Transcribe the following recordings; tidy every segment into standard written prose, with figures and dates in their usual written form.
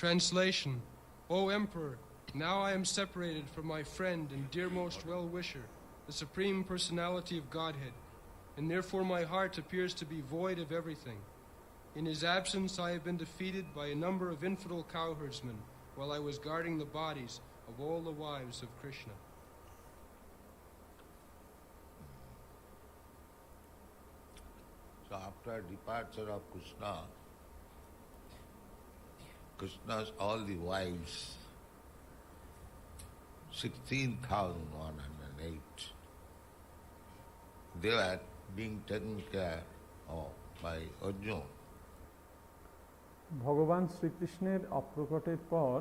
Translation: O Emperor, now I am separated from my friend and dearmost well-wisher, the Supreme Personality of Godhead, and therefore my heart appears to be void of everything. In his absence I have been defeated by a number of infidel cowherdsmen while I was guarding the bodies of all the wives of Krishna. So after departure of Krishna, Krishna's all the wives, 16,108, they were being taken care of by Arjuna. ভগবান শ্রীকৃষ্ণের অপ্রকটের পর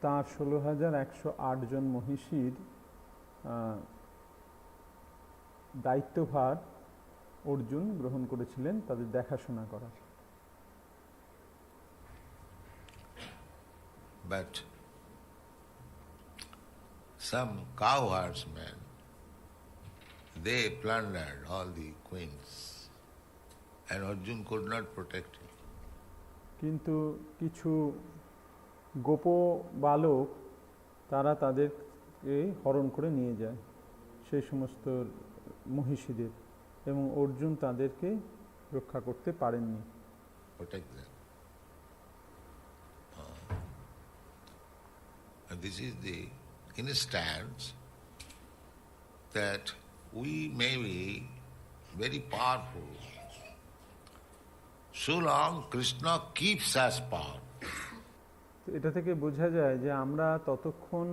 তাঁর 16,108 জন মহিষীর দায়িত্বভার অর্জুন গ্রহণ করেছিলেন তাদের দেখাশোনা করার। But some cowherdsmen, they plundered all the queens, and Arjuna could not protect him. কিন্তু কিছু গোপ বালক তারা তাদেরকে হরণ করে নিয়ে যায় সেই সমস্ত মহিষীদের, এবং অর্জুন তাদেরকে রক্ষা করতে পারেননি। Protect them. And this is the instance that we may be very powerful so long Krishna keeps us powerful. এটা থেকে বোঝা যায় যে আমরা ততক্ষণ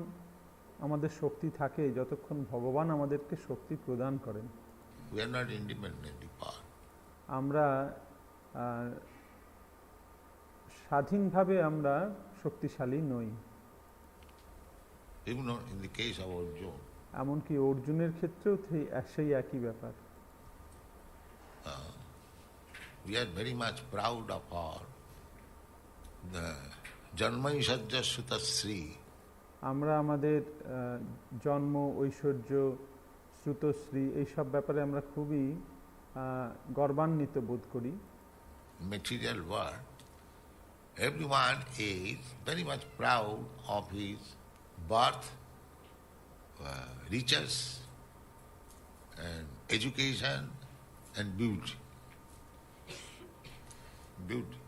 আমাদের শক্তি থাকে যতক্ষণ ভগবান আমাদেরকে শক্তি প্রদান করেন। We are not independently powerful. আমরা স্বাধীনভাবে আমরা শক্তিশালী নই। Even in the case of Arjuna, এমনকি অর্জুনের ক্ষেত্রেও সেই একই ব্যাপার। we are very much proud of our Janmaisajja Sutasri. আমরা আমাদের জন্ম, ঐশ্বর্য, শ্রুতশ্রী এইসব ব্যাপারে আমরা খুবই গর্বান্বিত বোধ করি। Material world, everyone is very much proud of his birth, riches, and education, and beauty. Beauty.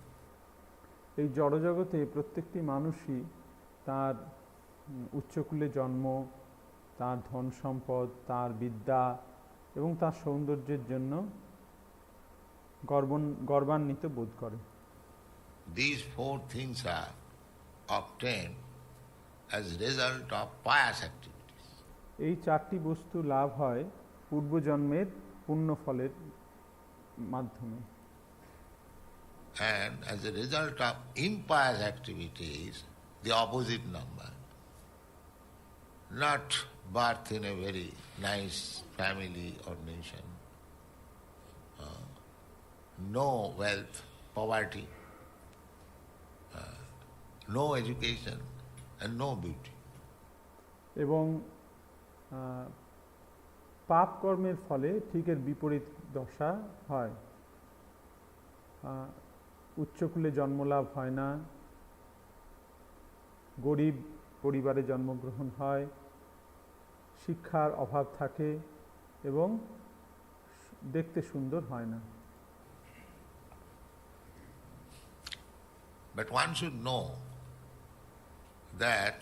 এই জড়জগতে প্রত্যেকটি মানুষই তার উচ্চকুলে জন্ম, তার ধন সম্পদ, তার বিদ্যা এবং তার সৌন্দর্যের জন্য গর্বান্বিত বোধ করে। These four things are obtained as result of pious activities. এই চারটি বস্তু লাভ হয় পূর্বজন্মের পুণ্যফলের মাধ্যমে। And as a result of impious activities, the opposite number. Not birth in a very nice family or nation, no wealth, poverty, no education, and no beauty. এবং পাপ কর্মের ফলে ঠিক এর বিপরীত দশা হয়। উচ্চকুলে জন্মলাভ হয় না, গরিব পরিবারে জন্মগ্রহণ হয়, শিক্ষার অভাব থাকে এবং দেখতে সুন্দর হয় না। But one should know that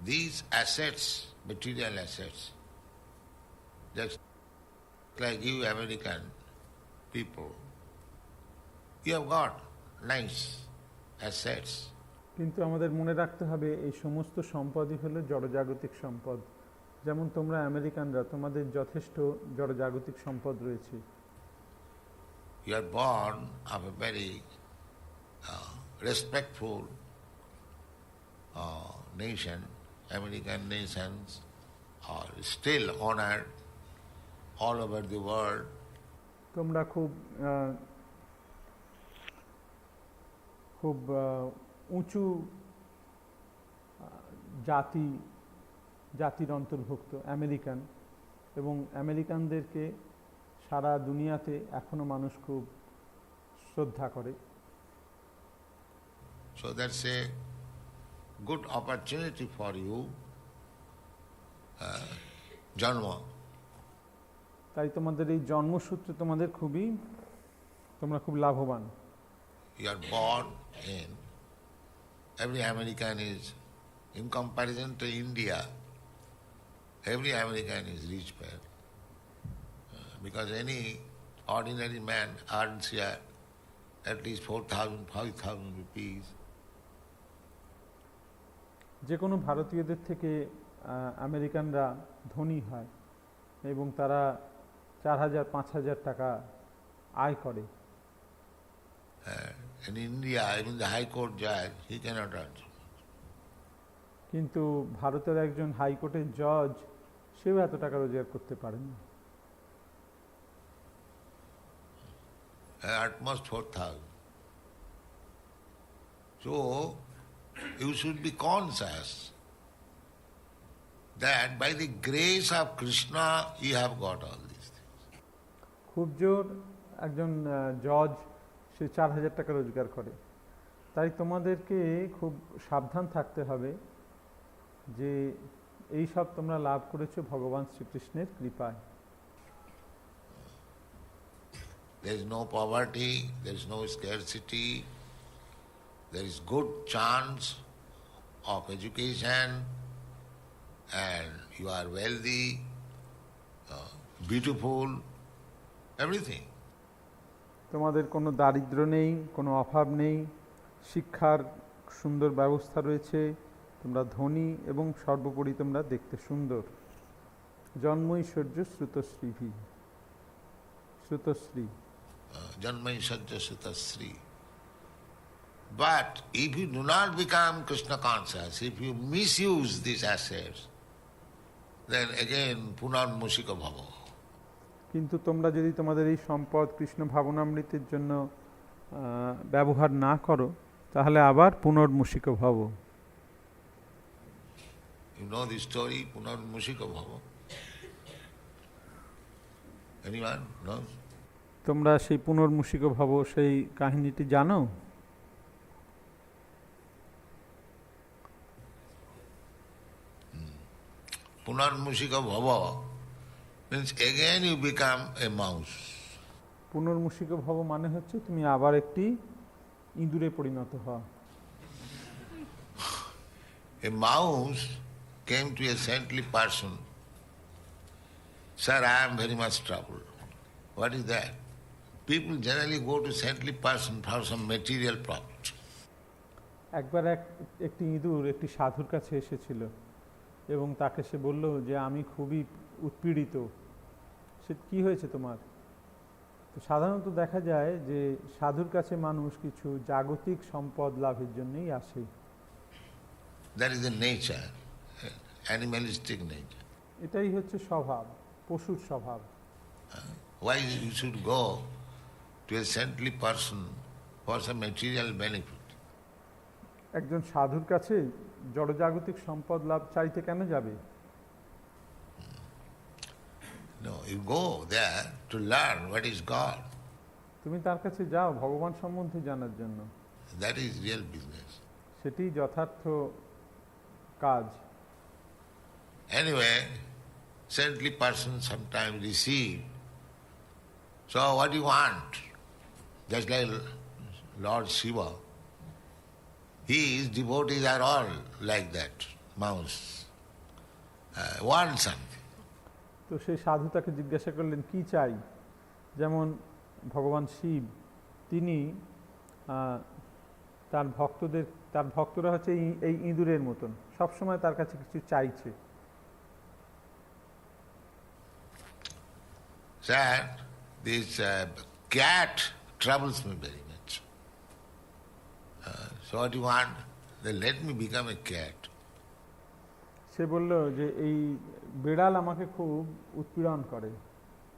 these assets, material assets, just like you American people, you have got nice assets. কিন্তু আমাদের মনে রাখতে হবে এই সমস্ত সম্পদই হলো জড়জাগতিক সম্পদ। যেমন তোমরা আমেরিকানরা, তোমাদের যথেষ্ট জড়জাগতিক সম্পদ রয়েছে। You are born of a very respectful nation. American nations are still honored all over the world. তোমরা খুব উঁচু জাতির অন্তর্ভুক্ত আমেরিকান, এবং আমেরিকানদেরকে সারা দুনিয়াতে এখনো মানুষ খুব শ্রদ্ধা করে। So that's a good opportunity for you, janma. তাই তোমাদের এই জন্মসূত্রে তোমাদের তোমরা খুব লাভবান। You are born in, every American is, in comparison to India, every American is rich man. Because any ordinary man earns here at least 4,000, 5,000 rupees. যে কোনো ভারতীয়দের থেকে আমেরিকানরা ধনী হয় এবং তারা 4,000, 5,000 টাকা আয় করে। In India, even the High Court judge, he cannot earn. কিন্তু ভারতের একজন হাইকোর্টের জজ সেও এত টাকা রোজগার করতে পারে না। At most 4,000. So, you should be conscious that by the grace of Krishna, you have got all these things. খুব জোর একজন জজ সে 4,000 টাকা রোজগার করে। তাই তোমাদেরকে খুব সাবধান থাকতে হবে যে এই সব তোমরা লাভ করেছো ভগবান শ্রীকৃষ্ণের কৃপায়। There is no poverty, there is no scarcity, there is good chance of education, and you are wealthy, beautiful, everything. তোমাদের কোনো দারিদ্র নেই, কোনো অভাব নেই, শিক্ষার সুন্দর ব্যবস্থা রয়েছে, তোমরা ধনী এবং সর্বোপরি তোমরা দেখতে সুন্দর। জন্মৈশ্বর্য শ্রুতশ্রীভি, শ্রুতশ্রী। Janmaishajya Sutasri. But if you do not become Krishna conscious, if you misuse these assets, then again punarmushika bhava. কিন্তু তোমরা যদি তোমাদের এই সম্পদ কৃষ্ণ ভাবনামৃতের জন্য ব্যবহার না করো তাহলে আবার পুনর্মুষিক ভব। You know the story, punarmushika bhava? Anyone knows? তোমরা সেই পুনর্মুষিক ভব সেই কাহিনীটি জানো? Punarmushika bhava means again you become a mouse. পুনর্মুষিক ভব মানে হচ্ছে তুমি আবার একটি ইঁদুরে পরিণত হও। A mouse came to a saintly person. Sir, I am very much troubled. What is that? People generally go to saintly person for some material profit. একবার একটি ইঁদুর একটি সাধুর কাছে এসেছিল এবং তাকে সে বলল যে আমি খুবই উৎপীড়িত। সে কি হয়েছে তোমার? তো সাধারণত দেখা যায় যে সাধুর কাছে মানুষ কিছু জাগতিক সম্পদ লাভের জন্যই আসে। That is the nature, animalistic nature. এটাই হচ্ছে স্বভাব, পশুর স্বভাব। Why you should go to a saintly person for some material benefit? একজন সাধুর কাছে জড়জাগতিক সম্পদ লাভ চাইতে কেন যাবে? No, you go there to learn what is God. তুমি তার কাছে যাও ভগবান সম্বন্ধে জানার জন্য। That is real business. সেটি যথার্থ কাজ। Anyway, saintly person sometimes receive. So what do you want? Just like Lord Shiva. His devotees are all like that, mouse. Want something. তো সেই সাধু তাকে জিজ্ঞাসা করলেন কি চাই? যেমন ভগবান শিব তিনি তার ভক্তরা হচ্ছে এই ইঁদুরের মতন, সবসময় তার কাছে কিছু চাইছে। Sir, this cat troubles me very much. So what do you want? Then let me become a cat. সে বলল যে এই বিড়াল আমাকে খুব উৎপীড়ন করে,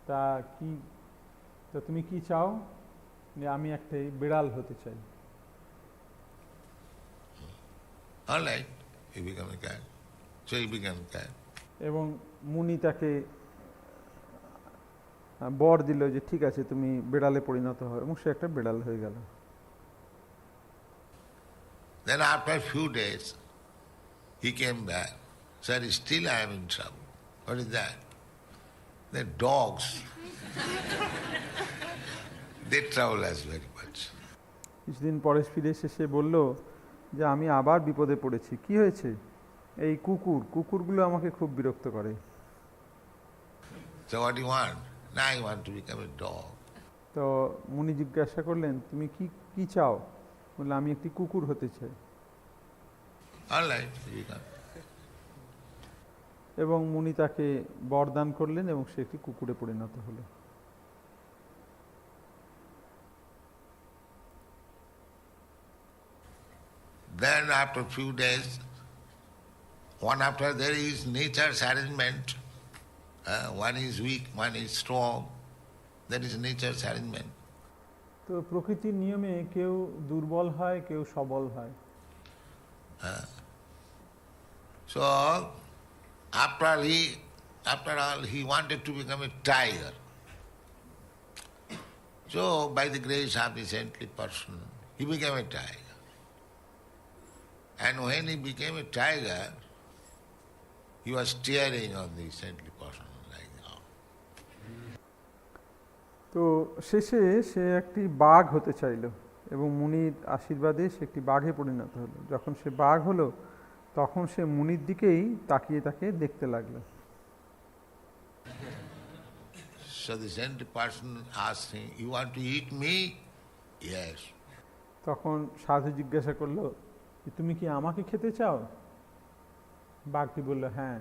তা তুমি কি চাও? আমি একটা বিড়াল হতে চাই। All right, you become a cat. So you become a cat. এবং মুনি তাকে বর দিল যে ঠিক আছে তুমি বিড়ালে পরিণত হও, এবং সে একটা বিড়াল হয়ে গেল। Then after a few days, He came back. Sir, still I am in trouble. What is that? The dogs. They trouble us very much. কিছুদিন পরে ফিরে এসে সে বলল যে আমি আবার বিপদে পড়েছি। কি হয়েছে? এই কুকুরগুলো আমাকে খুব বিরক্ত করে। So what do you want? Now I want to become a dog. তো মুনি জিজ্ঞাসা করলেন, তুমি কি চাও? বললে, আমি একটি কুকুর হতে চাই। All right, you can. এবং মুনি তাকে বরদান করলেন এবং সে একটি কুকুরে পরিণত হলো। Then after a few days, one after there is nature's arrangement. One is weak, one is strong. That is nature's arrangement. তো প্রকৃতির নিয়মে কেউ দুর্বল হয়, কেউ সবল হয়। So after all, he wanted to become a tiger. So by the grace of the saintly person, he became a tiger. And when he became a tiger, he was staring on the saintly person like that. তো শেষে সে একটি বাঘ হতে চাইল এবং মুনির আশীর্বাদে সে একটি বাঘে পরিণত হলো। যখন সে বাঘ হলো তখন সে মুনির দিকেই তাকিয়ে তাকে দেখতে লাগলো। So the saintly person asked him, "You want to eat me?" Yes. তখন সাধু জিজ্ঞাসা করলো, তুমি কি আমাকে খেতে চাও? বাঘটি বলল, হ্যাঁ।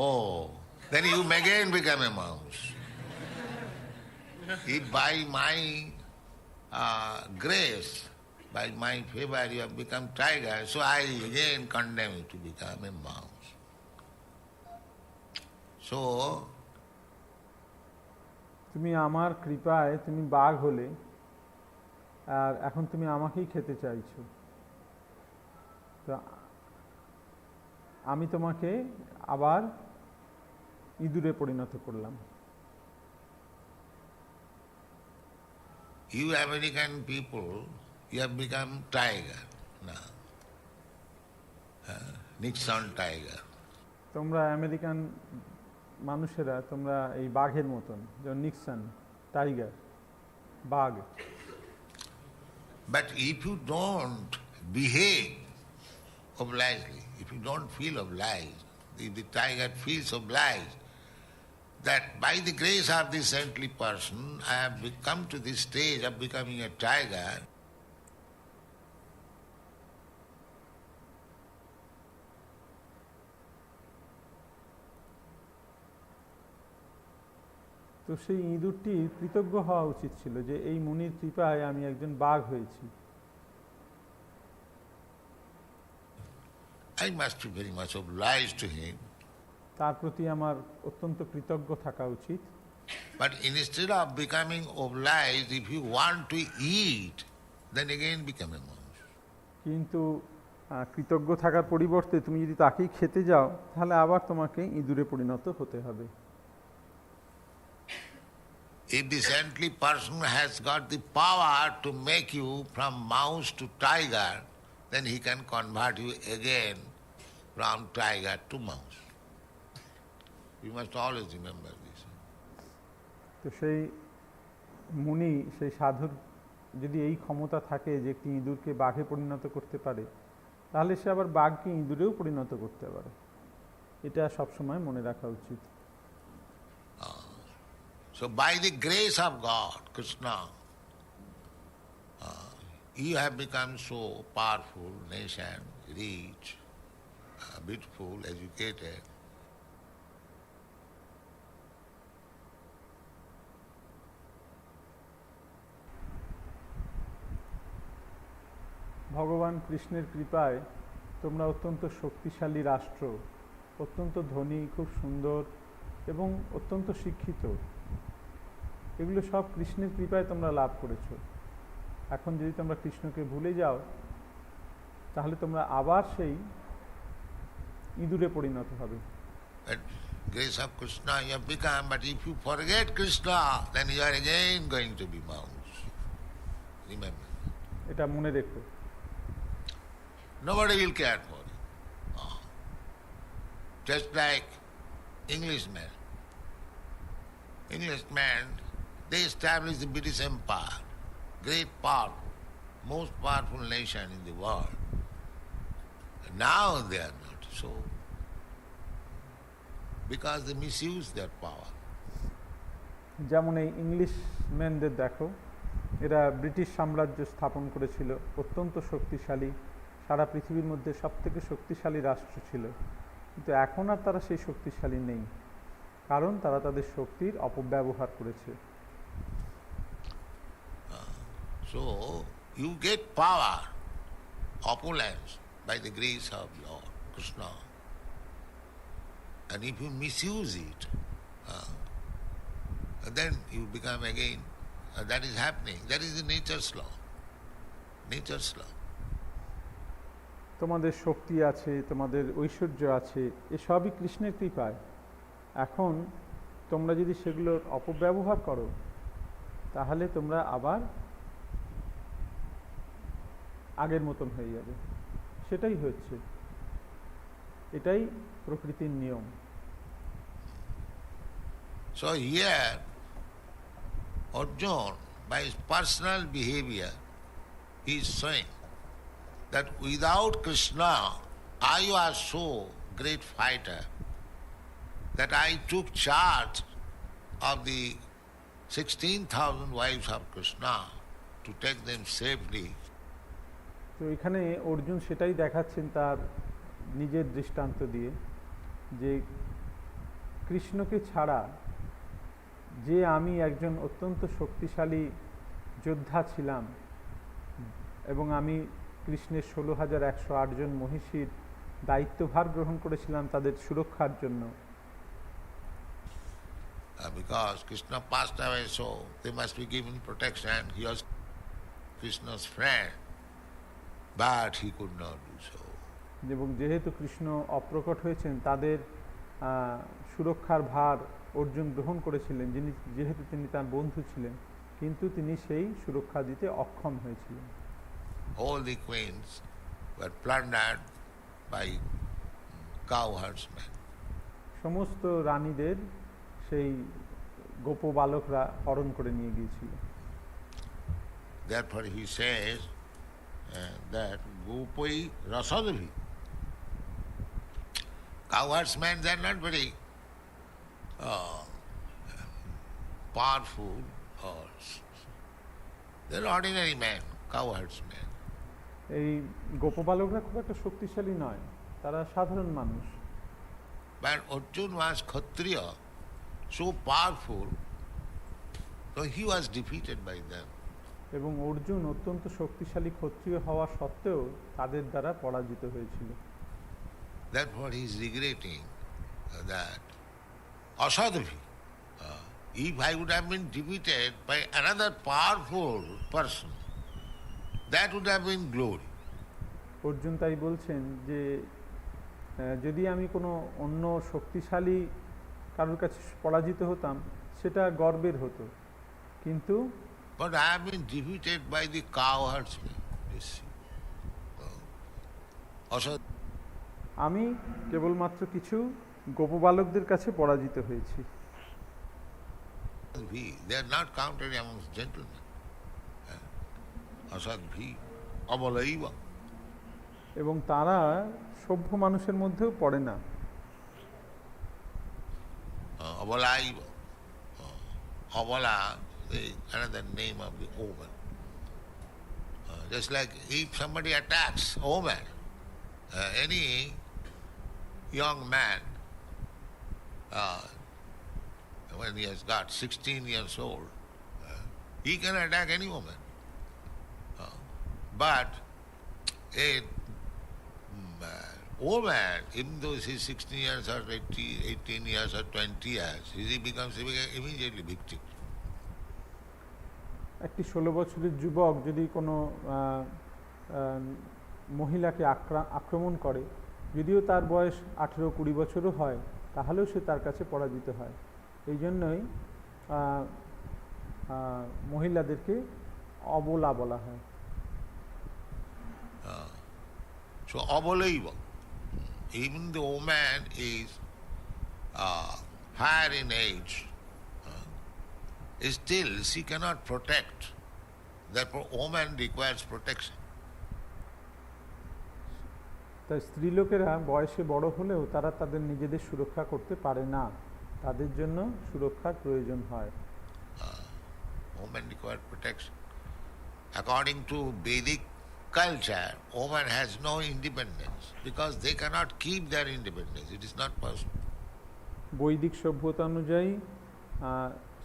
Oh, then you again become a mouse. If by my grace, by my favor, you have become tiger, so I again condemn you to become a mouse. So, তুমি আমার কৃপায় তুমি বাঘ হলে, আর এখন তুমি আমাকেই খেতে চাইছো, তো আমি তোমাকে আবার ইঁদুরে পরিণত করলাম। you American people, you have become tiger now. Nixon tiger. তোমরা আমেরিকান মানুষেরা তোমরা এই বাঘের মতন, যেমন নিক্সন টাইগার, বাঘ। But if you don't behave obligely, if you don't feel obliged, if the tiger feels obliged, that by the grace of this saintly person, I have come to this stage of becoming a tiger, তো সেই ইঁদুরটি কৃতজ্ঞ হওয়া উচিত ছিল যে এই মুনির কৃপায় আমি একজন বাঘ হয়েছি। I must be very much obliged to him. তার প্রতি আমার অত্যন্ত কৃতজ্ঞ থাকা উচিত। But instead of becoming obliged, if you want to eat, then again become a mouse. কিন্তু কৃতজ্ঞ থাকার পরিবর্তে তুমি যদি তাকেই খেতে যাও, তাহলে আবার তোমাকে ইঁদুরে পরিণত হতে হবে। If the saintly person has got the power to make you from mouse to tiger, then he can convert you again from tiger to mouse. You must always remember this. তো সেই মুনি, সেই সাধুর যদি এই ক্ষমতা থাকে যে একটি ইঁদুরকে বাঘে পরিণত করতে পারে, তাহলে সে আবার বাঘকে ইঁদুরেও পরিণত করতে পারে। এটা সবসময় মনে রাখা উচিত। So by the grace of God, Krishna, you have become so powerful, nation, rich, beautiful, educated. ভগবান কৃষ্ণের কৃপায় তোমরা অত্যন্ত শক্তিশালী রাষ্ট্র, অত্যন্ত ধনী, খুব সুন্দর এবং অত্যন্ত শিক্ষিত, এগুলো সব কৃষ্ণের কৃপায় তোমরা লাভ করেছো। এখন যদি তোমরা কৃষ্ণকে ভুলে যাও, তাহলে তোমরা আবার সেই ইঁদুরে পরিণত হবে। Grace of Krishna you have become, but if you forget Krishna, then you are again going to be mouse. Remember. এটা মনে রেখো। nobody will care for it. Just like Englishmen. Englishmen, they established the British Empire, great powerful, most powerful nation in the world. Now they are not so, because they misuse their power. যেমন এই ইংলিশম্যানদের দেখো, এরা British সাম্রাজ্য স্থাপন করেছিল, অত্যন্ত শক্তিশালী, সারা পৃথিবীর মধ্যে সবথেকে শক্তিশালী রাষ্ট্র ছিল, কিন্তু এখন আর তারা সেই শক্তিশালী নেই, কারণ তারা তাদের শক্তির অপব্যবহার করেছে। So you get power, opulence by the grace of Lord Krishna, and if you misuse it, then you become again, that is happening, that is the nature's law, nature's law. তোমাদের শক্তি আছে, তোমাদের ঐশ্বর্য আছে, এসবই কৃষ্ণের কৃপায়। এখন তোমরা যদি সেগুলোর অপব্যবহার করো, তাহলে তোমরা আবার আগের মতন হয়ে যাবে। সেটাই হচ্ছে, এটাই প্রকৃতির নিয়ম। So here Arjuna, by his personal behavior, he is saying that without Krishna, I was so great fighter that I took charge of the 16,000 wives of Krishna to take them safely. তো এখানে অর্জুন সেটাই দেখাচ্ছেন তার নিজের দৃষ্টান্ত দিয়ে, যে কৃষ্ণকে ছাড়া যে আমি একজন অত্যন্ত শক্তিশালী যোদ্ধা ছিলাম, এবং আমি কৃষ্ণের 16,108 জন মহিষীর দায়িত্বভার গ্রহণ করেছিলাম তাদের সুরক্ষার জন্য। Because Krishna passed away, so they must be given protection. He was Krishna's friend, but he could not do so. এবং যেহেতু কৃষ্ণ অপ্রকট হয়েছেন, তাদের সুরক্ষার ভার অর্জুন গ্রহণ করেছিলেন, যেহেতু তিনি তার বন্ধু ছিলেন, কিন্তু তিনি সেই সুরক্ষা দিতে অক্ষম হয়েছিলেন। All the queens were plundered by cow herdsmen. সমস্ত রানীদের সেই গোপ বালকরা হরণ করে নিয়ে গিয়েছিল। Therefore he says that Gopai Rasadvi. Cow herdsmen, they are not very powerful, or they are ordinary men, cow herdsmen. এই গোপবালকরা খুব একটা শক্তিশালী নয়, তারা সাধারণ মানুষ। But Arjuna was Kshatriya, so powerful, so he was defeated by them. এবং অর্জুন অত্যন্ত শক্তিশালী ক্ষত্রিয় হওয়া সত্ত্বেও তাদের দ্বারা পরাজিত হয়েছিল। Therefore he is regretting that Asadvi, if I would have been defeated by another powerful person, that would have been glory. Arjun তাই বলছেন যে যদি আমি কোনো অন্য শক্তিশালী কারোর কাছে পরাজিত হতাম, সেটা গর্বের হতো, কিন্তু But I have been defeated by the cow herdsmen. আমি কেবলমাত্র কিছু গোপবালকদের কাছে পরাজিত হয়েছি। They are not counted amongst gentlemen. Asadvi, abalaiva. এবং তারা সভ্য মানুষের মধ্যেও পড়ে না। Abalaiva. Abala is another name of the woman. Just like if somebody attacks a woman, any young man, when he has got 16 years old, he can attack any woman. But a woman, even though she's 16 years or 18 years or 20 years, he becomes immediately victim. একটি 16 বছরের যুবক যদি কোনো মহিলাকে আক্রমণ করে, যদিও তার বয়স 18-20 বছরও হয়, তাহলেও সে তার কাছে পরাজিত হয়। এই জন্যই মহিলাদেরকে অবলা বলা হয়। So abolaiva. Even the woman is higher in age, still she cannot protect. Therefore woman requires protection. তাই স্ত্রীলোকেরা বয়সে বড় হলেও তারা তাদের নিজেদের সুরক্ষা করতে পারে না, তাদের জন্য সুরক্ষার প্রয়োজন হয়। Women require protection. According to Vedic culture, woman has no independence because they cannot keep their independence. It is not possible. বৈদিক সভ্যতা অনুযায়ী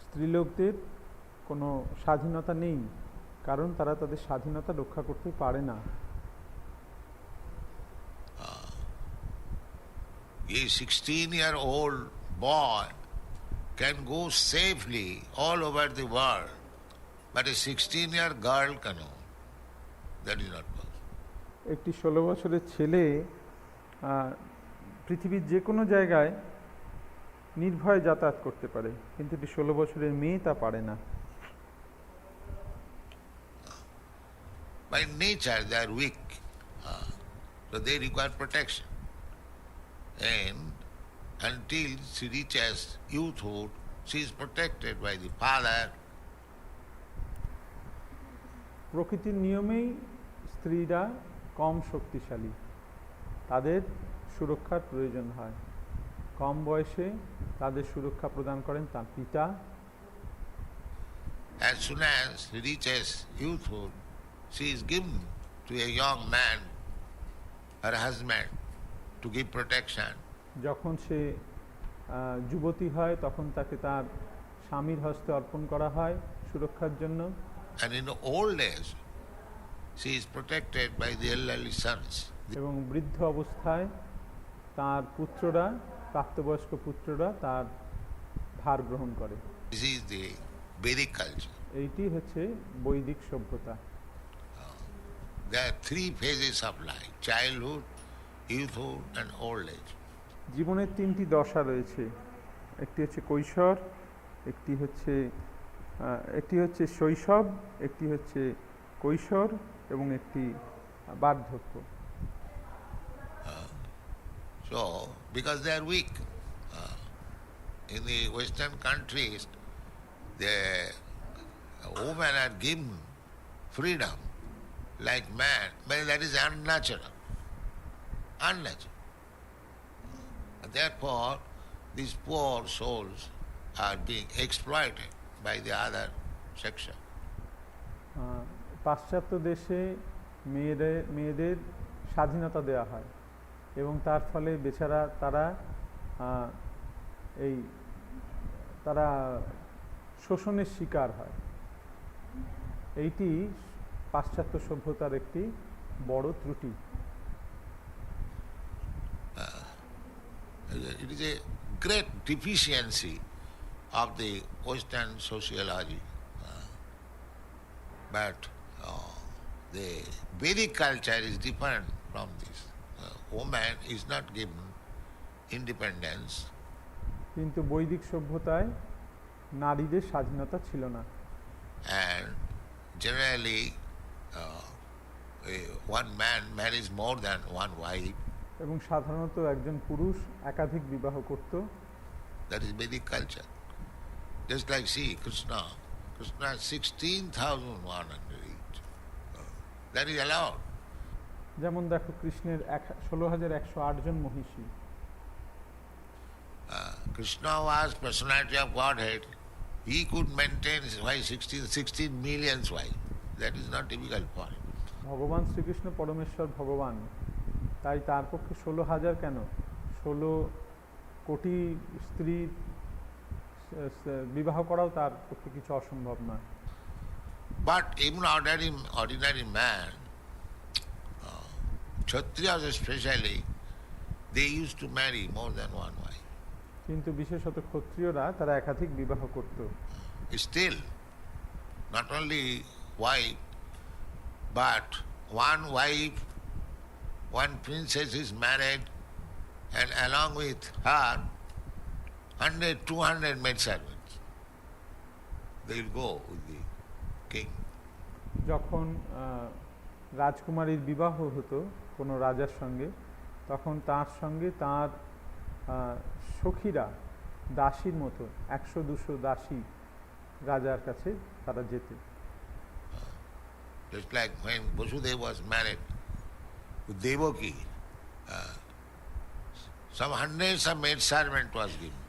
স্ত্রীলোকদের কোনো স্বাধীনতা নেই, কারণ তারা তাদের স্বাধীনতা রক্ষা করতে পারে না। A 16-year-old boy can go safely all over the world, but a 16-year girl cannot. That is not possible. একটি 16 বছরের ছেলে পৃথিবীর যে কোনো জায়গায় নির্ভয়ে যাতায়াত করতে পারে, কিন্তু একটি 16 বছরের মেয়ে তা পারে না। By nature they are weak, so they require protection. And until she reaches youthhood, she is protected by the father. প্রকৃতির নিয়মেই স্ত্রীরা কম শক্তিশালী, তাদের সুরক্ষার প্রয়োজন হয়। কম বয়সে তাদের সুরক্ষা প্রদান করেন তার পিতা। As soon as she reaches youthhood, she is given to a young man, her husband, to give protection. যখন সে যুবতী হয় তখন তাকে তার স্বামীর হস্তে অর্পণ করা হয় সুরক্ষার জন্য। And in the old age, she is protected by the elderly sons. এবং বৃদ্ধ অবস্থায় তার পুত্ররা, প্রাপ্তবয়স্ক পুত্ররা তার ভার গ্রহণ করে। This is the Vedic culture. এইটি হচ্ছে বৈদিক সভ্যতা। There are three phases of life: childhood, youthhood, and old age. জীবনের তিনটি দশা রয়েছে, একটি হচ্ছে কৈশোর, একটি হচ্ছে শৈশব, একটি হচ্ছে কৈশোর এবং একটি বার্ধক্য। So, because they are weak, in the Western countries, the women are given freedom like man, but that is unnatural. Therefore, these poor souls are being exploited by the other section. পাশ্চাত্য দেশে মেয়েদের স্বাধীনতা দেওয়া হয় এবং তার ফলে বেচারা তারা শোষণের শিকার হয়। এইটি পাশ্চাত্য সভ্যতার একটি বড় ত্রুটি। It is a great deficiency of the Western sociology. But the Vedic culture is different from this. Woman is not given independence. কিন্তু বৈদিক সভ্যতায় নারীদের স্বাধীনতা ছিল না। And generally, one man marries more than one wife. এবং সাধারণত একজন পুরুষ একাধিক বিবাহ করত। That is Vedic culture. Just like see Krishna has 16,108. That is allowed. যেমন দেখো কৃষ্ণের 16,108 জন মহিষী। Krishna was personality of Godhead. He could maintain his wife 16 million wives. That is not difficult for him. ভগবান শ্রীকৃষ্ণ পরমেশ্বর ভগবান, তাই তার পক্ষে 16,000 কেন, 16 কোটি স্ত্রী বিবাহ করাও তার পক্ষে কিছু অসম্ভব নয়। But even ordinary man, Kshatriyas especially, they used to marry more than one wife. কিন্তু বিশেষত ক্ষত্রিয়রা তারা একাধিক বিবাহ করত। Still, not only wife, but one wife, one princess is married, and along with her, 100, 200 maidservants. They will go with the king. যখন রাজকুমারীর বিবাহ হতো কোনো রাজার সঙ্গে, তখন তার সঙ্গে তার সখীরা দাসীর মতো 100-200 দাসী রাজার কাছে তারা যেত। Just like when Vasudeva was married with Devaki, some hundreds of maid servant was given.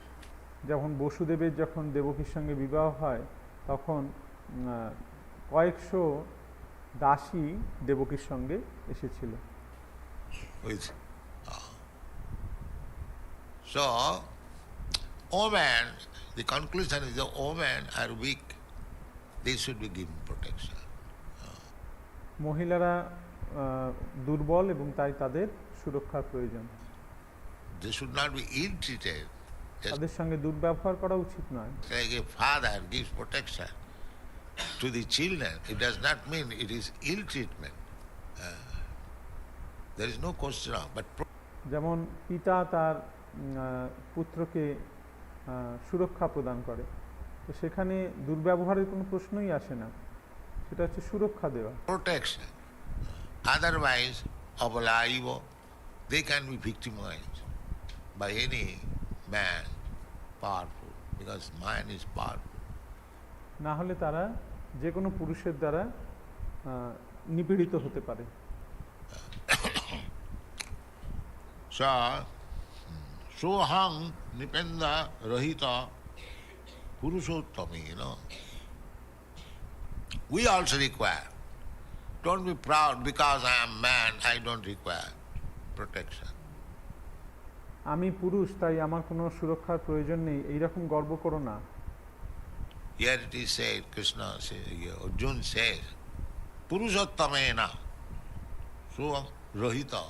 যখন বসুদেবের যখন দেবকীর সঙ্গে বিবাহ হয় তখন কয়েকশো দাসী দেবকীর সঙ্গে এসেছিল। So, women, the conclusion is the women are weak, they should be given protection. মহিলারা দুর্বল এবং তাই তাদের সুরক্ষার প্রয়োজন। They should not be ill-treated. তাদের সঙ্গে দুর্ব্যবহার করা উচিত নয়। Like a father gives protection to the children, it does not mean it is ill-treatment. There is no question of, but যেমন পিতা তার পুত্রকে সুরক্ষা প্রদান করে, তো সেখানে দুর্ব্যবহারের কোনো প্রশ্নই আসে না, সেটা হচ্ছে সুরক্ষা দেওয়া। protection. Otherwise, abalaivo, they can be victimized by any man powerful, because man is powerful. না হলে তারা যে কোনো পুরুষের দ্বারা নিপীড়িত হতে পারে। Soham nipenda rahita purushottami, we also require. Don't be proud because I am man, I don't require protection. আমি পুরুষ তাই আমার কোনো সুরক্ষার প্রয়োজন নেই, এইরকম গর্ব করো না। Here it is said, Krishna says, Arjuna says, Purushottamena, Soham rahita.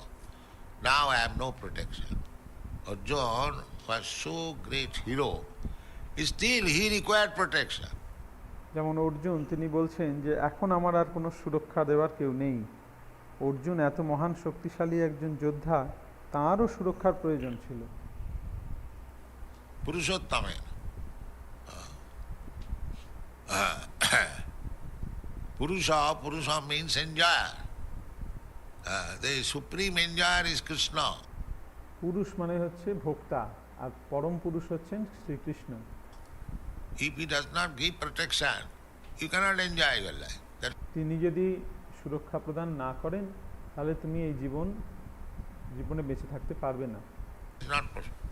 Now I have no protection. Arjuna was so great hero, still he required protection. যেমন অর্জুন তিনি বলছেন যে এখন আমার আর কোনো সুরক্ষা দেওয়ার কেউ নেই। অর্জুন এত মহান শক্তিশালী একজন যোদ্ধা, তাঁরও সুরক্ষার প্রয়োজন ছিল। Purushottamena. Purusha means enjoyer. The supreme enjoyer is Krishna. পুরুষ মানে হচ্ছে ভোক্তা, আর পরম পুরুষ হচ্ছেন Shrikrishna. If he does not give protection, you cannot enjoy your life. তিনি যদি সুরক্ষা প্রদান না করেন তাহলে তুমি এই জীবনে বেঁচে থাকতে পারবে না। It's not possible.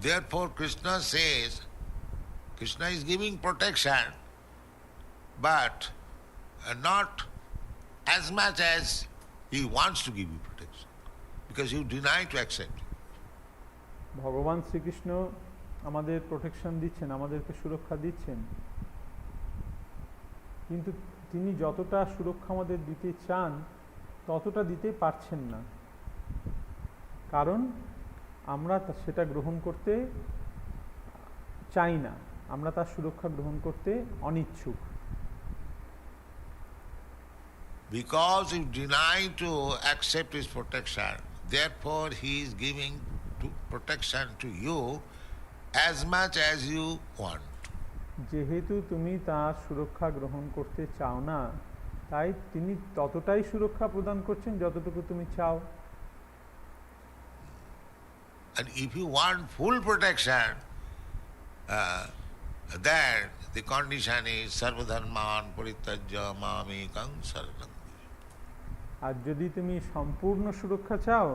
Therefore Krishna says, Krishna is giving protection, but not as much as he wants to give you protection, because you deny to accept it. ভগবান শ্রীকৃষ্ণ আমাদের প্রোটেকশন দিচ্ছেন, আমাদেরকে সুরক্ষা দিচ্ছেন, কিন্তু তিনি যতটা সুরক্ষা আমাদের দিতে চান ততটা দিতে পারছেন না, কারণ আমরা সেটা গ্রহণ করতে চাই না, আমরা তার সুরক্ষা গ্রহণ করতে অনিচ্ছুক। Because you deny to accept his protection, therefore he is giving protection to you as much as you want. যেহেতু তুমি তার সুরক্ষা গ্রহণ করতে চাও না, তাই তিনি ততটাই সুরক্ষা প্রদান করছেন যতটুকু তুমি চাও। And if you want full protection, then the condition is sarvadharman parityajya mamekam saranam. আর যদি তুমি সম্পূর্ণ সুরক্ষা চাও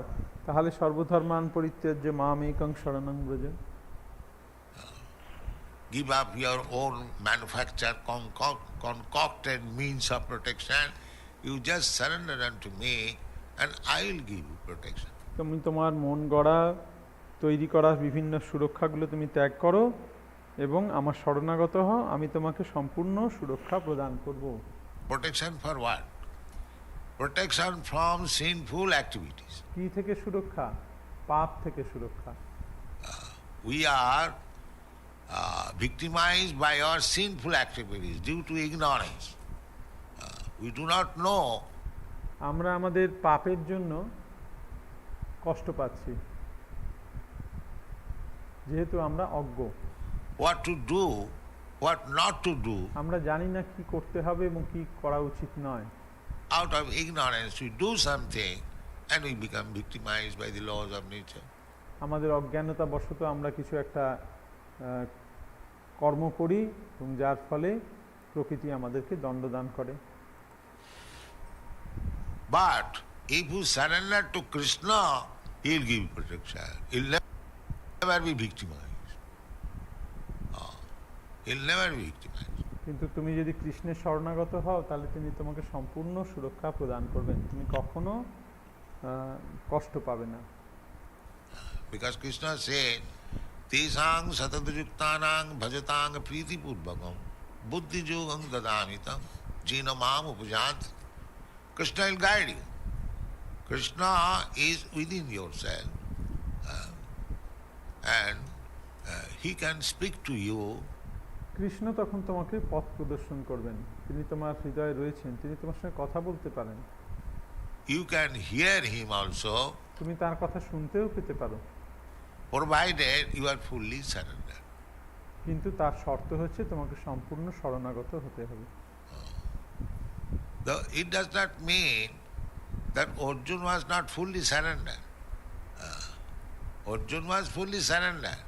তাহলে সর্বধর্মান পরিত্যাজ্য মামেকং শরণং Braj. Give up your own manufactured, concocted means of protection. You just surrender unto me and I will give you protection. তুমি তোমার মন গড়া তৈরি করা বিভিন্ন সুরক্ষাগুলো তুমি ত্যাগ করো এবং আমার শরণাগত হও, আমি তোমাকে সম্পূর্ণ সুরক্ষা প্রদান করব। Protection for what? Protection from sinful activities. কি থেকে সুরক্ষা? পাপ থেকে সুরক্ষা। We are victimized by our sinful activities due to ignorance. We do not know. আমরা আমাদের পাপের জন্য কষ্ট পাচ্ছি, যেহেতু আমরা অজ্ঞ। What to do what not to do. আমরা জানি না কি করতে হবে এবং কি করা উচিত নয়। Out of ignorance we do something and we become victimized by the laws of nature. আমাদের অজ্ঞানতা বশত আমরা কিছু একটা কর্ম করি এবং যার ফলে প্রকৃতি আমাদেরকে দণ্ডদান করে। But if you surrender to Krishna, he will give protection. He will never be victimized. He will never be victimized. কিন্তু তুমি যদি কৃষ্ণের শরণাগত হও তাহলে তিনি তোমাকে সম্পূর্ণ সুরক্ষা প্রদান করবেন, তুমি কখনো কষ্ট পাবে না। Because Krishna said, Tesang satadayuktanang bhajatang priti purvakam buddhi yogam dadamitam jina mam upajant. Krishna will guide you. Krishna is within yourself and he can speak to you. Krishna তখন তোমাকে পথ প্রদর্শন করবেন, তিনি তোমার হৃদয়ে রয়েছেন, তিনি তোমার সঙ্গে কথা বলতে পারেন। You can hear him also, তুমি তার কথা শুনতেও পেতে পারো, provided you are fully surrendered. কিন্তু তার শর্ত হচ্ছে তোমাকে সম্পূর্ণ শরণাগত হতে হবে। It does not mean that Arjuna was not fully surrendered. Arjuna was fully surrendered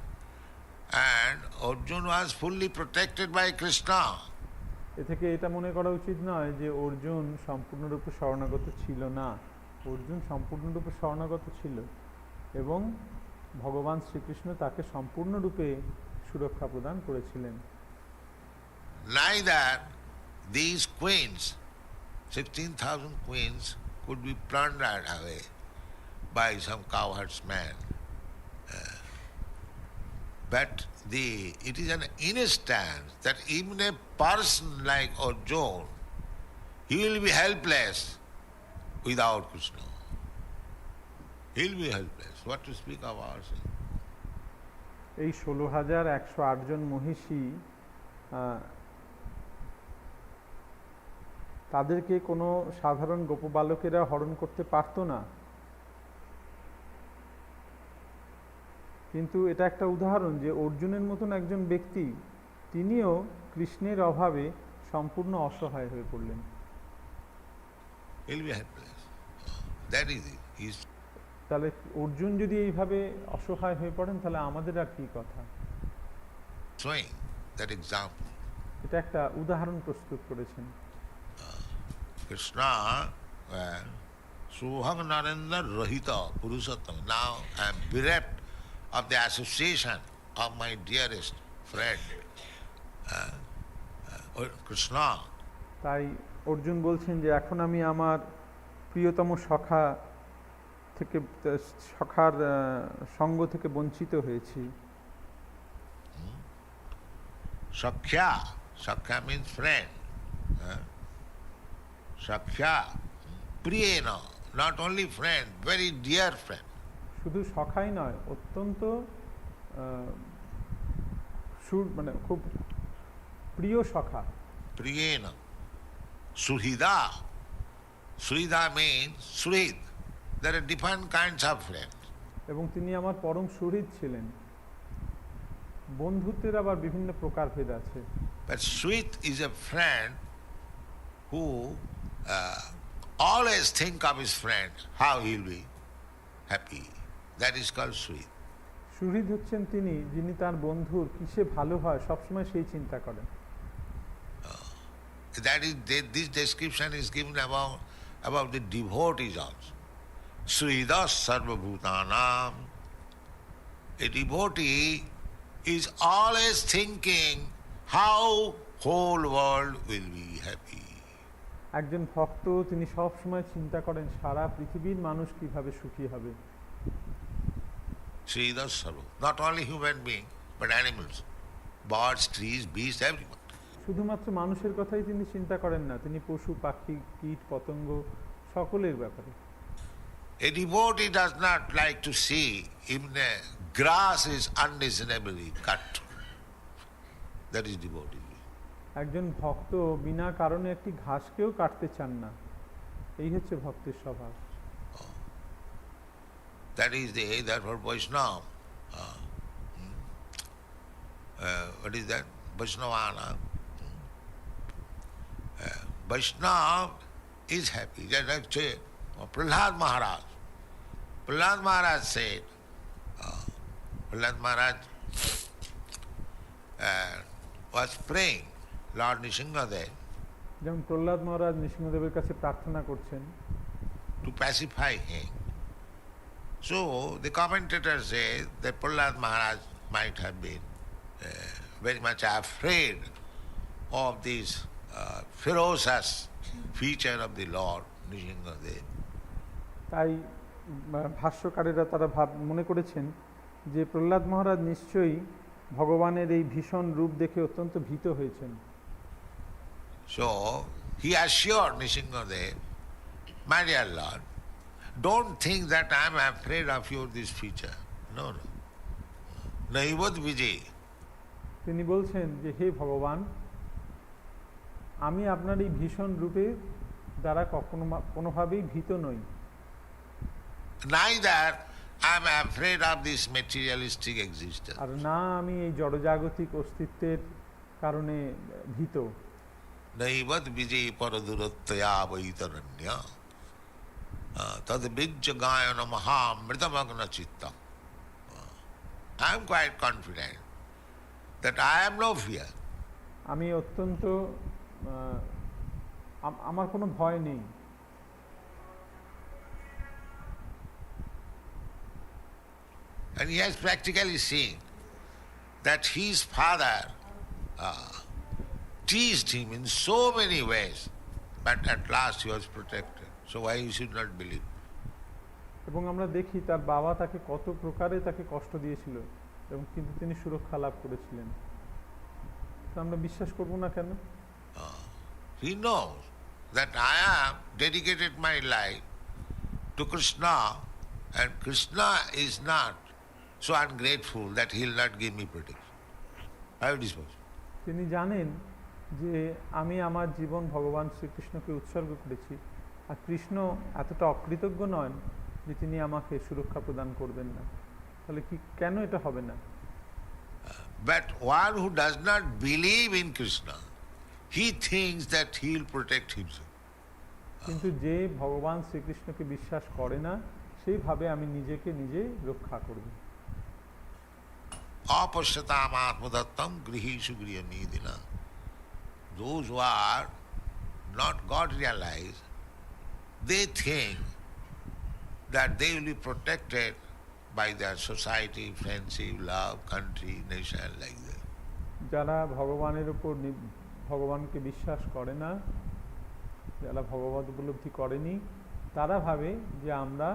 and Arjuna was fully protected by Krishna. এ থেকে এটা মনে করা উচিত নয় যে অর্জুন সম্পূর্ণরূপে শরণাগত ছিল না। অর্জুন সম্পূর্ণরূপে শরণাগত ছিল এবং ভগবান শ্রীকৃষ্ণ তাকে সম্পূর্ণরূপে সুরক্ষা প্রদান করেছিলেন। Neither these queens, 16,000 queens, could be plundered away by some cowherdsman. But it is an instance that even a person like Arjuna, he will be helpless without Krishna. He will be helpless. What to speak of ourselves? এই 16,108 জন মহিষী তাদেরকে কোনো সাধারণ গোপবালকেরা হরণ করতে পারতো না, কিন্তু এটা একটা উদাহরণ যে অর্জুনের মতন একজন ব্যক্তি তিনিও কৃষ্ণের অভাবে সম্পূর্ণ অসহায় হয়ে পড়লেন। তাহলে অর্জুন যদি এইভাবে অসহায় হয়ে পড়েন তাহলে আমাদের আর কি কথা। এটা একটা উদাহরণ প্রস্তুত করেছেন। Krishna, Soham Narendra Rahita Purushottam. Now I am bereft of the association of my dearest friend, Krishna. তাই অর্জুন বলছেন যে এখন আমি আমার প্রিয়তম সখার সঙ্গ থেকে বঞ্চিত হয়েছি। Sakhya, Sakhya means friend. Sakhya, priyena, not only friend, very dear friend. শুধু সখাই নয়, অত্যন্ত মানে খুব প্রিয় সখা। Priyena, Suhida. Suhida means Suhid. There are different kinds of friends. এবং তিনি আমার পরম সুহৃদ ছিলেন। বন্ধুত্বের আবার বিভিন্ন প্রকার ভেদ আছে। But Suhid is a friend who always think of his friend, how he will be happy. That is called Suhid. সুহৃদ হচ্ছেন তিনি যিনি তার বন্ধুর কিসে ভালো হয় সবসময় সেই চিন্তা করেন। That is, this description is given about the devotees also. Suhridas sarvabhutanam. A devotee is always thinking how whole world will be happy. একজন ভক্ত তিনি সব সময় চিন্তা করেন সারা পৃথিবীর মানুষ কিভাবে সুখী হবে। Suhridas sarva. Not only human being, but animals, birds, trees, beasts, everyone. শুধুমাত্র মানুষের কথাই তিনি চিন্তা করেন না, তিনি পশু পাখি কীট পতঙ্গ সকলের ব্যাপারে। A devotee does not like to see even a grass is unreasonably cut. That is devotee. একজন ভক্ত বিনা কারণে একটি ঘাসকেও কাটতে চান না, এই হচ্ছে ভক্তের স্বভাব। That is therefore Vaishnava. What is that? Vaishnavana. Vaishnava is happy. Just like say, Prahlad Maharaj. Prahlad Maharaj said, Prahlad Maharaj was praying, Lord Nrsimhadev, যেমন প্রহ্লাদ মহারাজ নৃসিংহদেবের কাছে প্রার্থনা করছেন to pacify him. So the commentator says that Prahlad Maharaj might have been very much afraid of this ferocious feature of the Lord Nrsimhadev. তাই ভাষ্যকারেরা তারা মনে করেছেন যে প্রহ্লাদ মহারাজ নিশ্চয়ই ভগবানের এই ভীষণ রূপ দেখে অত্যন্ত ভীত হয়েছেন। So he assured Nrsimhadev, my dear Lord, don't think that I am afraid of your this feature. No. Naivod Vijay. তিনি বলছেন যে হে ভগবান, আমি আপনার এই ভীষণ রূপে দ্বারা কোনোভাবেই ভীত নই। Neither I am afraid of this materialistic existence. আর না আমি এই জড়জাগতিক অস্তিত্বের কারণে ভীত। Naivad vijay paraduratya vaitaranya tad bijja gayana maha mritamagna chitta. I am quite confident that I have no fear. আমি অত্যন্ত আমার কোনো ভয় নেই। And he has practically seen that his father teased him in so many ways, but at last he was protected. So why you should not believe? এবং আমরা দেখি তার বাবা তাকে কত প্রকারে তাকে কষ্ট দিয়েছিল এবং কিন্তু তিনি সুরক্ষা লাভ করেছিলেন। তো আমরা বিশ্বাস করব না কেন? He knows that I have dedicated my life to Krishna, and Krishna is not so ungrateful that he will not give me protection. How it is possible? তিনি জানেন যে আমি আমার জীবন ভগবান শ্রীকৃষ্ণকে উৎসর্গ করেছি, আর কৃষ্ণ এতটা অকৃতজ্ঞ নন যে তিনি আমাকে সুরক্ষা প্রদান করবেন না। তাহলে কি কেন এটা হবে না? But one who does not believe in Krishna, he thinks that he will protect himself. কিন্তু যে ভগবান শ্রীকৃষ্ণকে বিশ্বাস করে না, সেই ভাবে আমি নিজেকে নিজে রক্ষা করব। Apashyatam atmadattam grihishu grihyanidina. Those who are not God realized, they think that they will be protected by their society, friendship, love, country, nation, like that. যারা ভগবানের উপর ভগবানকে বিশ্বাস করে না, যারা ভগবত উপলব্ধি করেনি, তারা ভাবে যে আমরা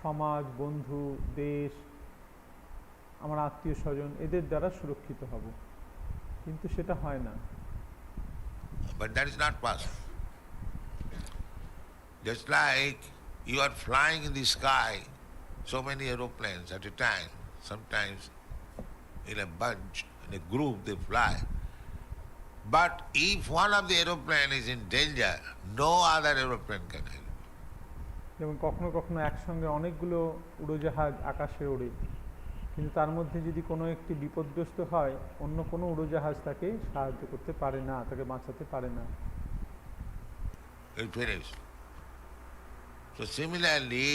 সমাজ, বন্ধু, দেশ, আমার আত্মীয় স্বজন এদের দ্বারা সুরক্ষিত হব, কিন্তু সেটা হয় না। But that is not possible. Just like you are flying in the sky, so many aeroplanes at a time, sometimes in a bunch, in a group they fly. But if one of the aeroplane is in danger, no other aeroplane can help. যেমন কখনো কখনো একসঙ্গে অনেকগুলো উড়োজাহাজ আকাশে ওড়ে, কিন্তু তার মধ্যে যদি কোনো একটি বিপদগ্রস্ত হয়, অন্য কোনো উড়োজাহাজ তাকে সাহায্য করতে পারে না, তাকে বাঁচাতে পারে না। It finished. So similarly,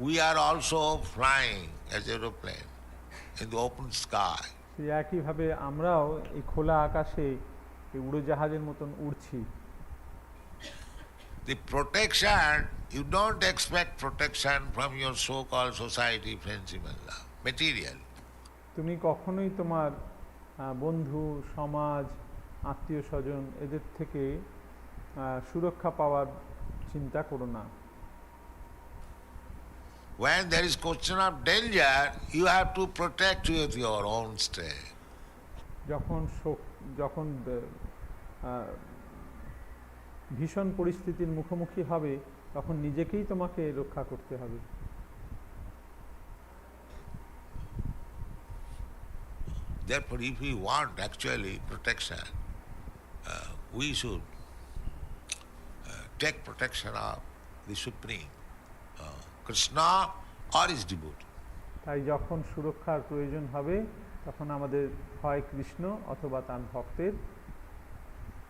we are also flying as aeroplane in the open sky. সেই একইভাবে আমরাও এই খোলা আকাশে এই উড়োজাহাজের মতন উড়ছি। The protection, you don't expect protection from your so-called society, friendship and love, material. তুমি কখনোই তোমার বন্ধু, সমাজ, আত্মীয় স্বজন এদের থেকে সুরক্ষা পাওয়ার চিন্তা করো না। When there is question of danger, you have to protect with your own strength. যখন ভীষণ পরিস্থিতির মুখোমুখি হবে, তখন নিজেকেই তোমাকে রক্ষা করতে হবে। Therefore, if we want actually protection, we should take protection of the Supreme, Krishna or his devotee. তাই যখন সুরক্ষার প্রয়োজন হবে, তখন আমাদের হয় কৃষ্ণ অথবা তার ভক্তের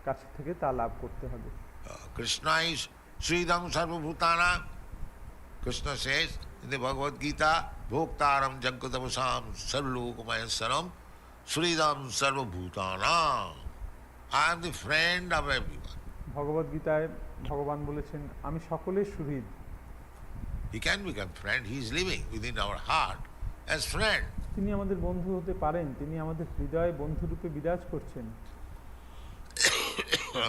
কাছ থেকে তা লাভ করতে হবে। Krishna is Sridam Sarvabhutana. Krishna says in the Bhagavad Gita, Bhoktaram Jagadavasam Sarvalokamayassaram Sridam Sarvabhutana. I am the friend of everyone. ভগবদ গীতায় ভগবান বলেছেন আমি সকলের সুহৃদ। He can become friend. He is living within our heart as friend. তিনি আমাদের বন্ধু হতে পারেন, তিনি আমাদের হৃদয়ে বন্ধুরূপে বিরাজ করছেন।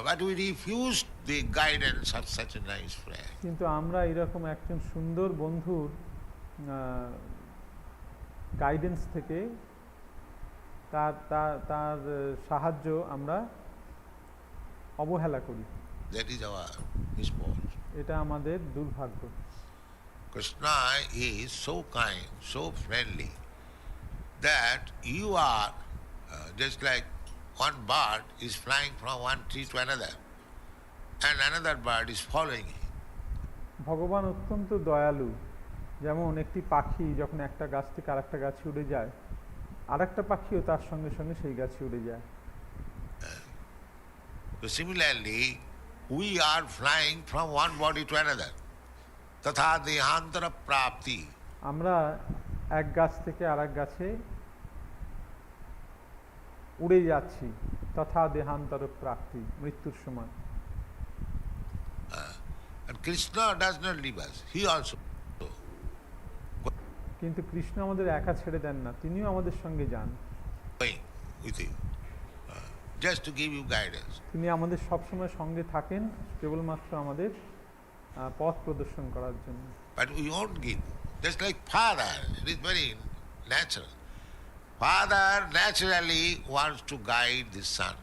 But we refuse the guidance of such a nice friend. কিন্তু আমরা এরকম একজন সুন্দর বন্ধুর গাইডেন্স থেকে তার সাহায্য আমরা অবহেলা করি। That is our misfortune. এটা আমাদের দুর্ভাগ্য। Krishna is so kind, so friendly, that you are just like one bird is flying from one tree to another, and another bird is following him. ভগবান অত্যন্ত দয়ালু, যেমন একটি পাখি যখন একটা গাছ থেকে আরেকটা গাছে উড়ে যায়, আরেকটা পাখিও তার সঙ্গে সঙ্গে সেই গাছে উড়ে যায়। So similarly, we are flying from one body to another. Tatha dehantara prapti. আমরা এক গাছ থেকে আরেক গাছে উড়ে যাচ্ছি, তথা দেহান্তর প্রাপ্তি, মৃত্যুর সময়। And Krishna does not leave us. He also. কিন্তু কৃষ্ণ আমাদের একা ছেড়ে দেন না, তিনিও আমাদের সঙ্গে যান। Going with you, just to give you guidance. তিনি আমাদের সবসময় সঙ্গে থাকেন কেবলমাত্র আমাদের পথ প্রদর্শন করার জন্য। But we won't give. Just like father, it is very natural. Father naturally wants to guide his son.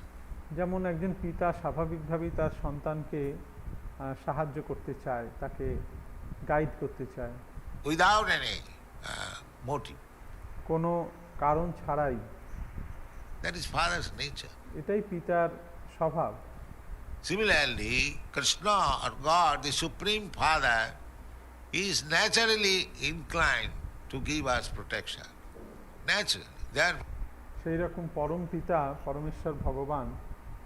যেমন একজন পিতা স্বাভাবিকভাবেই তার সন্তানকে সাহায্য করতে চায়, তাকে গাইড করতে চায়। Without any motive. কোনো কারণ ছাড়াই। That is father's nature. এটাই পিতার স্বভাব। Similarly, Krishna or God, the Supreme Father, is naturally inclined to give us protection. Naturally. সেই রকম পরম পিতা পরমেশ্বর ভগবান,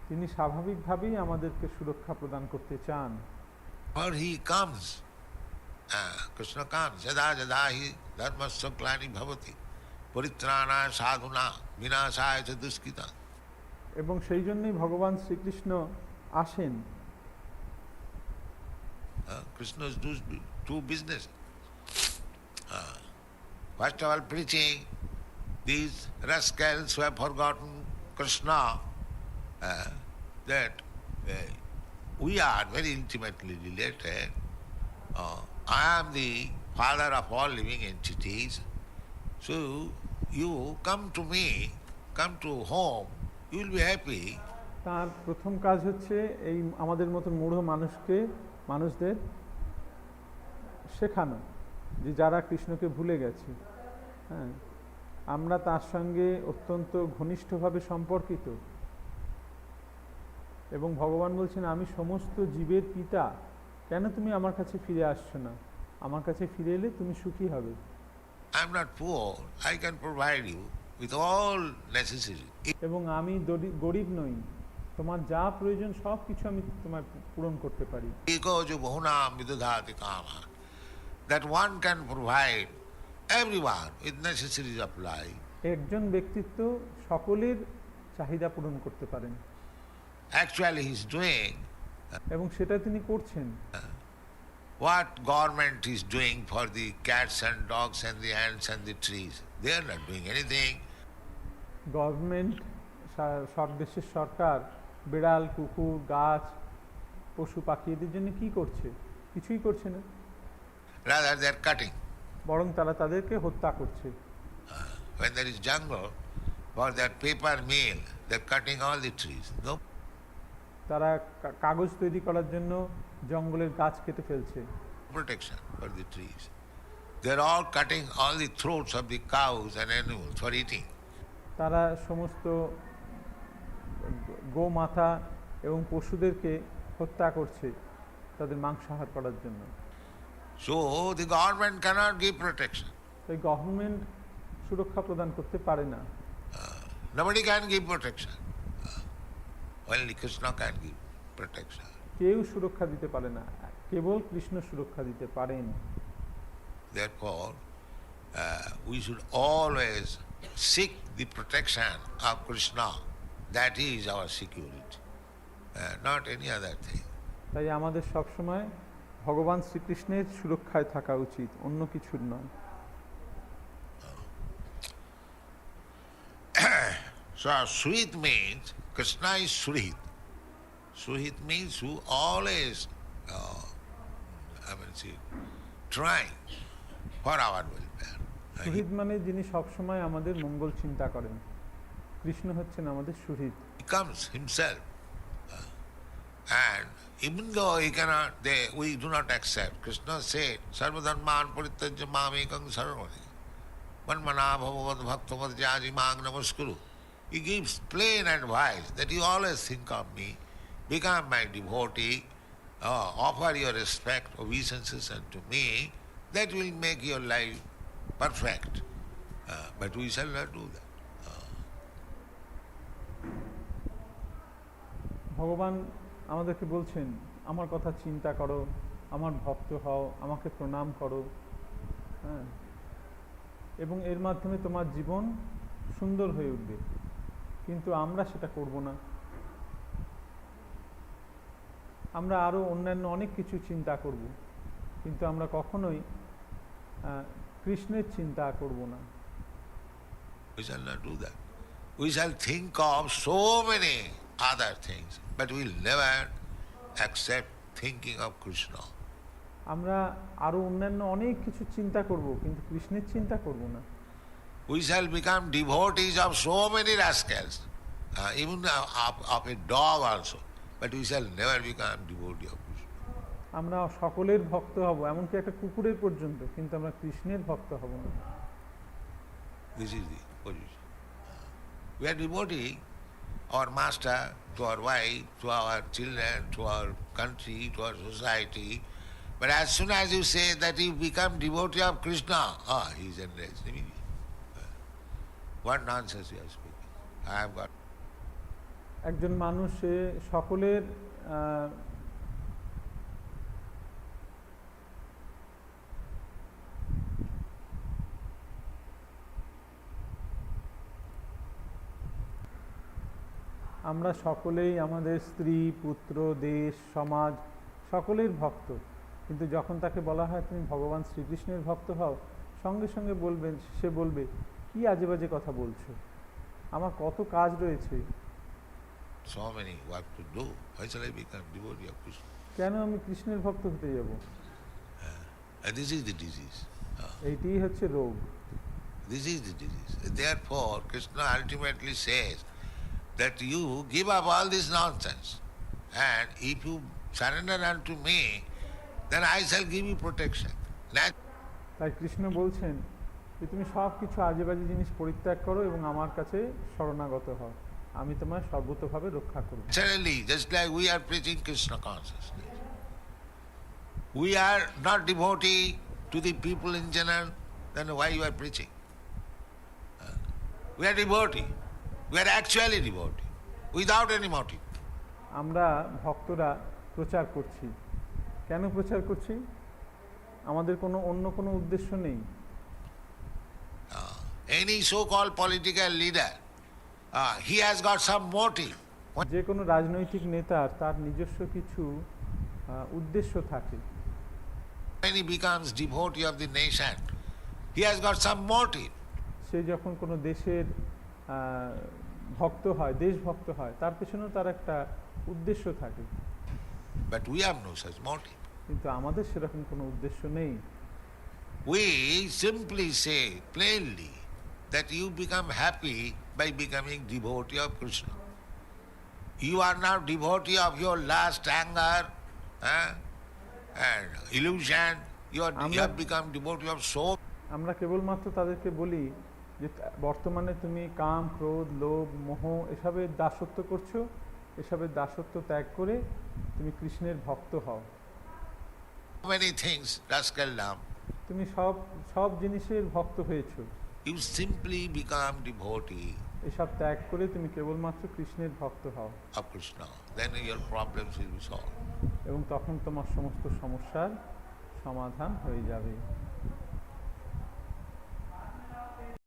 তিনি স্বাভাবিকভাবেই আমাদেরকে সুরক্ষা প্রদান করতে চান। Or he comes, Krishna comes, yada yada hi dharmasya glani bhavati, paritrana sadhuna vinasaya cha duskita. এবং সেই জন্যই ভগবান শ্রীকৃষ্ণ আসেন। Krishna does two business. First of all, preaching. These rascals who have forgotten Krishna, that we are very intimately related. I am the father of all living entities. So you come to me, come to home, you will be happy. তার প্রথম কাজ হচ্ছে এই আমাদের মতো মূঢ় মানুষদের শেখানো যে যারা কৃষ্ণকে ভুলে গেছে, হ্যাঁ, আমরা তার সঙ্গে অত্যন্ত ঘনিষ্ঠভাবে সম্পর্কিত। এবং ভগবান বলছেন আমি সমস্ত জীবের পিতা, কেন তুমি আমার কাছে ফিরে আসছো না? আমার কাছে ফিরে এলে তুমি সুখী হবে। I am not poor, I can provide you with all necessary. এবং আমি গরিব নই, তোমার যা প্রয়োজন সব কিছু আমি তোমার পূরণ করতে পারি। That one can provide everyone with necessities of life. একজন ব্যক্তিত্ব সকলের চাহিদা পূরণ করতে পারেন। Actually he is doing, এবং সেটা তিনি করছেন। what government is doing for the cats and dogs and the ants and the trees. They are not doing anything. Government, দেশের সরকার বিড়াল, কুকুর, গাছ, পশু পাখি এদের জন্য কি করছে? কিছুই করছে না। Rather they are cutting. বরং তারা তাদেরকে হত্যা করছে। When there is jungle, for that paper mill, they are cutting all the trees. No? তারা কাগজ তৈরি করার জন্য জঙ্গলের গাছ কেটে ফেলছে। Protection for the trees. They are all cutting all the throats of the cows and animals for eating. তারা সমস্ত গোমাতা এবং পশুদেরকে হত্যা করছে তাদের মাংস আহার করার জন্য। So the government cannot give protection. তাই গভর্নমেন্ট সুরক্ষা প্রদান করতে পারে না। Nobody can give protection. Only Krishna can give protection. কেউ সুরক্ষা দিতে পারে না, কেবল কৃষ্ণ সুরক্ষা দিতে পারেন। Therefore, we should always seek the protection of Krishna. That is our security, not any other thing. তাই আমাদের সবসময় ভগবান শ্রীকৃষ্ণের সুরক্ষায় থাকা উচিত, অন্য কিছুর নয়। So Suhit means, Krishna is Suhit. Suhit means who always, trying for our welfare. সুহৃদ মানে যিনি সবসময় আমাদের মঙ্গল চিন্তা করেন। কৃষ্ণ হচ্ছেন আমাদের সুহৃদ। He comes himself. And even though he cannot, we do not accept. Krishna said, Sarvadharman parityajya mamekam sarvamani. Manmana bhagavad bhaktavad jaji mang namaskuru. He gives plain advice that you always think of me, become my devotee, offer your respect, obeisances unto me. That will make your life perfect. But we shall not do that. ভগবান আমাদেরকে বলছেন, আমার কথা চিন্তা করো, আমার ভক্ত হও, আমাকে প্রণাম করো, হ্যাঁ, এবং এর মাধ্যমে তোমার জীবন সুন্দর হয়ে উঠবে। কিন্তু আমরা সেটা করব না। আমরা আরো অন্যান্য অনেক কিছু চিন্তা করব, কিন্তু আমরা কখনোই কৃষ্ণের চিন্তা করব না। We shall not do that. We shall think of so many other things, but we will never accept thinking of Krishna. আমরা আরো অন্যান্য অনেক কিছু চিন্তা করব, কিন্তু কৃষ্ণের চিন্তা করব না। We shall become devotees of so many rascals, even of a dog also, but we shall never become devotee of Krishna. আমরা সকলের ভক্ত হব, এমনকি একটা কুকুরের পর্যন্ত, কিন্তু আমরা কৃষ্ণের ভক্ত হব না। This is the position. We are devotee, our master, to our wife, to our children, to our country, to our society. But as soon as you say that you become devotee of Krishna, he is enraged immediately. What nonsense you are speaking. I have got. একজন মানুষ সকলের আমরা সকলেই আমাদের স্ত্রী, পুত্র, দেশ, সমাজ সকলের ভক্ত, কিন্তু যখন তাকে বলা হয় তুমি ভগবান শ্রীকৃষ্ণের ভক্ত হও, সঙ্গে সঙ্গে সে বলবে কি আজে বাজে কথা বলছো, আমার কত কাজ রয়েছে, So many work to do. Why shall I become devotee of Krishna? কেন আমি কৃষ্ণের ভক্ত হতে যাব? And this is the disease. এইটাই হচ্ছে রোগ। This is the disease. Therefore, Krishna ultimately says that you give up all this nonsense, and if you surrender unto me, then I shall give you protection. তাই কৃষ্ণ বলছেন যে তুমি সব কিছু আজে বাজে জিনিস পরিত্যাগ করো এবং আমার কাছে শরণাগত হও, আমি তোমার সর্বতভাবে রক্ষা করব। Naturally, just like we are preaching Krishna consciousness, we are not devotee to the people in general, then why you are preaching? We are devotee. We are actually devotee, without any motive. আমরা ভক্তরা প্রচার করছি। কেন প্রচার করছি? আমাদের অন্য কোনো উদ্দেশ্য নেই। Any so-called political leader, he has got some motive. যে কোনো রাজনৈতিক নেতার তার নিজস্ব কিছু উদ্দেশ্য থাকে। When he becomes devotee of the nation, he has got some motive. সে যখন কোনো দেশের ভক্ত হয়, দেশভক্ত হয়, তার পেছনেও তার একটা উদ্দেশ্য থাকে। But we have no such motive. কিন্তু আমাদের সেরকম কোনো উদ্দেশ্য নেই। We simply say plainly that you become happy by becoming devotee of Krishna. You are now devotee of your lust, anger, and illusion. You have become devotee of soul. আমরা কেবলমাত্র তাদেরকে বলি যে বর্তমানে তুমি কাম, ক্রোধ, লোভ, মোহ এসবের দাসত্ব করছো, এসবের দাসত্ব ত্যাগ করে তুমি কৃষ্ণের ভক্ত হও। Many things, rascaldom. তুমি সব জিনিসের ভক্ত হয়েছো। You simply become devotee এসব ত্যাগ করে তুমি কেবলমাত্র কৃষ্ণের ভক্ত হও of Krishna. Then your problems will be solved. এবং তখন তোমার সমস্ত সমস্যার সমাধান হয়ে যাবে